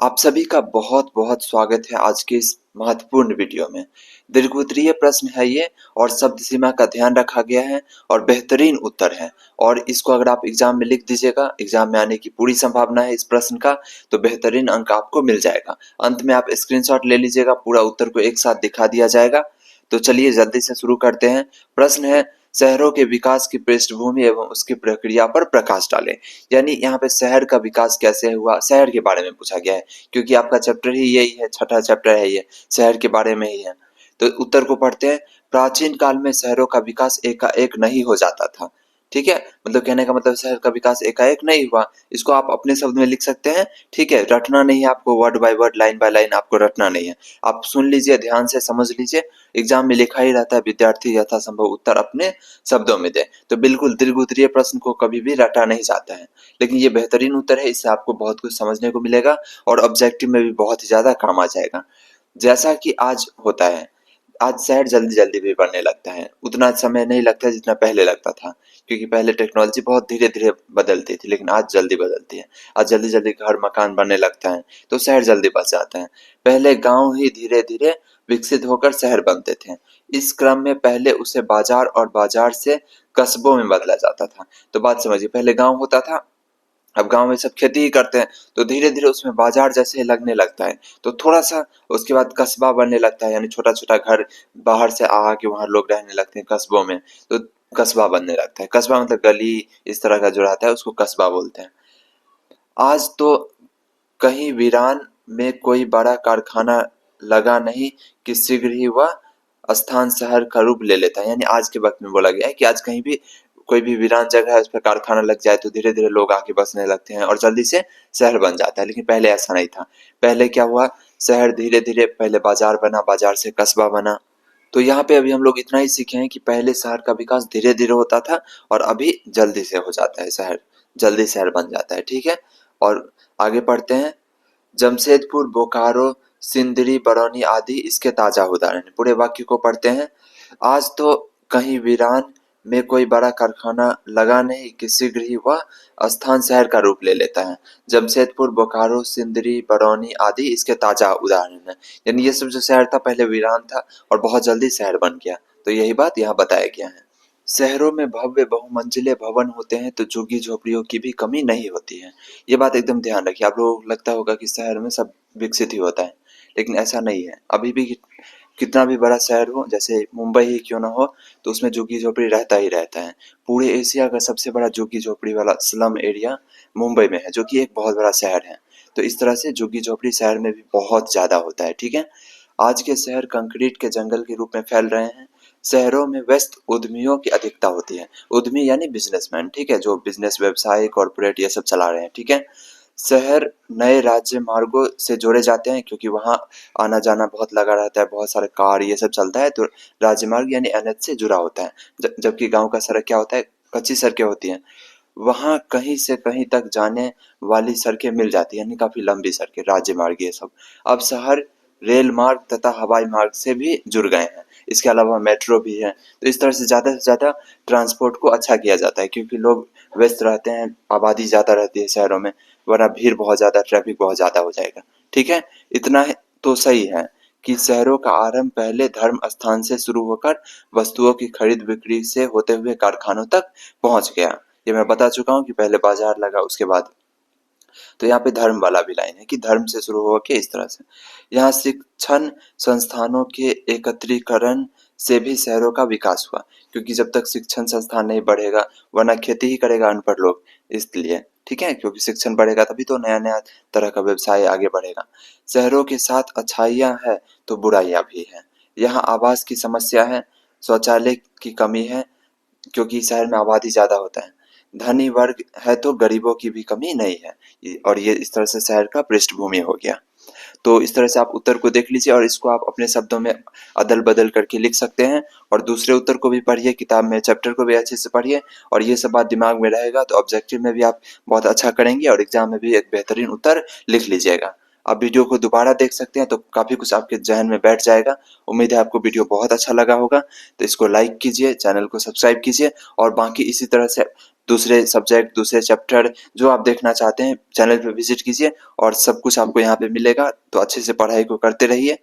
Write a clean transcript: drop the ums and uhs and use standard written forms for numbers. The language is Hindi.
आप सभी का बहुत बहुत स्वागत है आज के इस महत्वपूर्ण वीडियो में। दीर्घ-उत्तरीय प्रश्न है ये और शब्द सीमा का ध्यान रखा गया है और बेहतरीन उत्तर है। और इसको अगर आप एग्जाम में लिख दीजिएगा, एग्जाम में आने की पूरी संभावना है इस प्रश्न का, तो बेहतरीन अंक आपको मिल जाएगा। अंत में आप स्क्रीनशॉट ले लीजिएगा, पूरा उत्तर को एक साथ दिखा दिया जाएगा। तो चलिए जल्दी से शुरू करते हैं। प्रश्न है, शहरों के विकास की पृष्ठभूमि एवं उसकी प्रक्रिया पर प्रकाश डालें। यानी यहाँ पे शहर का विकास कैसे हुआ, शहर के बारे में पूछा गया है, क्योंकि आपका चैप्टर ही यही है, छठा चैप्टर है ये, शहर के बारे में ही है। तो उत्तर को पढ़ते हैं। प्राचीन काल में शहरों का विकास एकाएक नहीं हो जाता था। ठीक है, मतलब कहने का मतलब शहर का विकास एकाएक नहीं हुआ। इसको आप अपने शब्द में लिख सकते हैं। ठीक है, रटना नहीं है आपको, word by word, line by line आपको रटना नहीं है। आप सुन लीजिए, ध्यान से समझ लीजिए। एग्जाम में लिखा ही रहता है, विद्यार्थी यथासंभव उत्तर अपने शब्दों में दे। तो बिल्कुल दीर्घ उत्तरीय प्रश्न को कभी भी रटा नहीं जाता है, लेकिन ये बेहतरीन उत्तर है। इससे आपको बहुत कुछ समझने को मिलेगा और ऑब्जेक्टिव में भी बहुत ही ज्यादा काम आ जाएगा। जैसा कि आज होता है, आज शहर जल्दी जल्दी भी बनने लगता है, उतना समय नहीं लगता जितना पहले लगता था, क्योंकि पहले टेक्नोलॉजी बहुत धीरे धीरे बदलती थी, लेकिन आज जल्दी बदलती है। आज जल्दी जल्दी घर मकान बनने लगता है, तो शहर जल्दी बस जाते हैं। पहले गांव ही धीरे धीरे विकसित होकर शहर बनते थे। इस क्रम में पहले उसे बाजार और बाजार से कस्बों में बदला जाता था। तो बात समझिए, पहले गांव होता था, अब गांव में सब खेती ही करते हैं, तो धीरे धीरे उसमें बाजार जैसे लगने लगता है। तो थोड़ा सा उसके बाद कस्बा बनने लगता है, यानी छोटा छोटा घर बाहर से आ के वहां लोग रहने लगते हैं कस्बों में। तो कस्बा बनने लगता है। कस्बा मतलब गली, इस तरह का जो रहता है उसको कस्बा बोलते हैं। आज तो कहीं वीरान में कोई बड़ा कारखाना लगा नहीं कि शीघ्र ही वह स्थान शहर का रूप ले लेता है। यानी आज के वक्त में बोला गया है कि आज कहीं भी कोई भी वीरान जगह है, उस पर कारखाना लग जाए तो धीरे धीरे लोग आके बसने लगते हैं और जल्दी से शहर बन जाता है। लेकिन पहले ऐसा नहीं था। पहले क्या हुआ, शहर धीरे धीरे पहले बाजार बना, बाजार से कस्बा बना। तो यहाँ पे अभी हम लोग इतना ही सीखे हैं कि पहले शहर का विकास धीरे धीरे होता था और अभी जल्दी से हो जाता है, शहर जल्दी शहर बन जाता है। ठीक है, और आगे पढ़ते हैं। जमशेदपुर, बोकारो, सिंदरी, बरौनी आदि इसके ताजा उदाहरण हैं। पूरे वाक्य को पढ़ते हैं। आज तो कहीं वीरान में कोई बड़ा कारखाना लगा नहीं कि शीघ्र ही वह स्थान शहर का रूप ले लेता है। जमशेदपुर, बोकारो, सिंदरी, बरौनी आदि इसके ताजा उदाहरण हैं। यानी ये सब जो शहर था पहले वीरान था और बहुत जल्दी शहर बन गया। तो यही बात यहाँ बताया गया है। शहरों में भव्य बहुमंजिले भवन होते हैं तो झुग्गी झोपड़ियों की भी कमी नहीं होती है। ये बात एकदम ध्यान रखिए। आप लोगों को लगता होगा कि शहर में सब विकसित ही होता है, लेकिन ऐसा नहीं है। अभी भी कितना भी बड़ा शहर हो, जैसे मुंबई ही क्यों ना हो, तो उसमें झुग्गी झोपड़ी रहता ही रहता है। पूरे एशिया का सबसे बड़ा झुग्गी झोपड़ी वाला स्लम एरिया मुंबई में है, जो कि एक बहुत बड़ा शहर है। तो इस तरह से झुग्गी झोपड़ी शहर में भी बहुत ज्यादा होता है। ठीक है, आज के शहर कंक्रीट के जंगल के रूप में फैल रहे हैं। शहरों में व्यस्त उद्यमियों की अधिकता होती है। उद्यमी यानी बिजनेसमैन, ठीक है, जो बिजनेस, व्यवसाय, कॉर्पोरेट ये सब चला रहे हैं। ठीक है, शहर नए राज्य मार्गों से जोड़े जाते हैं, क्योंकि वहाँ आना जाना बहुत लगा रहता है, बहुत सारे कार ये सब चलता है, तो राज्य मार्ग यानी एनएच से जुड़ा होता है। जबकि गांव का सड़क क्या होता है, कच्ची सड़कें होती हैं। वहाँ कहीं से कहीं तक जाने वाली सड़कें मिल जाती है, यानी काफी लंबी सड़कें, राज्य मार्ग ये सब। अब शहर रेल मार्ग तथा हवाई मार्ग से भी जुड़ गए हैं। इसके अलावा मेट्रो भी है। तो इस तरह से ज्यादा ट्रांसपोर्ट को अच्छा किया जाता है, क्योंकि लोग व्यस्त रहते हैं, आबादी ज्यादा रहती है शहरों में, वरना भीड़ बहुत ज्यादा, ट्रैफिक बहुत ज्यादा हो जाएगा। ठीक है, इतना तो सही है कि शहरों का आरंभ पहले धर्म स्थान से शुरू होकर वस्तुओं की खरीद बिक्री से होते हुए कारखानों तक पहुंच गया। ये मैं बता चुका हूँ कि पहले बाजार लगा, उसके बाद। तो यहाँ पे धर्म वाला भी लाइन है कि धर्म से शुरू हुआ के इस तरह से। यहाँ शिक्षण संस्थानों के एकत्रीकरण से भी शहरों का विकास हुआ, क्योंकि जब तक शिक्षण संस्थान नहीं बढ़ेगा, वरना खेती ही करेगा अनपढ़ लोग, इसलिए। ठीक है, क्योंकि शिक्षण बढ़ेगा तभी तो नया नया तरह का व्यवसाय आगे बढ़ेगा। शहरों के साथ अच्छाइयाँ है तो बुराइयां भी है। यहाँ आवास की समस्या है, शौचालय की कमी है, क्योंकि शहर में आबादी ज्यादा होता है। धनी वर्ग है तो गरीबों की भी कमी नहीं है। और ये इस तरह से शहर का पृष्ठभूमि हो गया। तो इस तरह से आप उत्तर को देख लीजिए और इसको आप अपने शब्दों में अदल बदल करके लिख सकते हैं। और दूसरे उत्तर को भी पढ़िए, किताब में चैप्टर को भी अच्छे से पढ़िए, और ये सब बात दिमाग में रहेगा तो ऑब्जेक्टिव में भी आप बहुत अच्छा करेंगे और एग्जाम में भी एक बेहतरीन उत्तर लिख लीजिएगा। आप वीडियो को दोबारा देख सकते हैं तो काफी कुछ आपके जहन में बैठ जाएगा। उम्मीद है आपको वीडियो बहुत अच्छा लगा होगा। तो इसको लाइक कीजिए, चैनल को सब्सक्राइब कीजिए, और बाकी इसी तरह से दूसरे सब्जेक्ट, दूसरे चैप्टर जो आप देखना चाहते हैं चैनल पे विजिट कीजिए और सब कुछ आपको यहाँ पे मिलेगा। तो अच्छे से पढ़ाई को करते रहिए।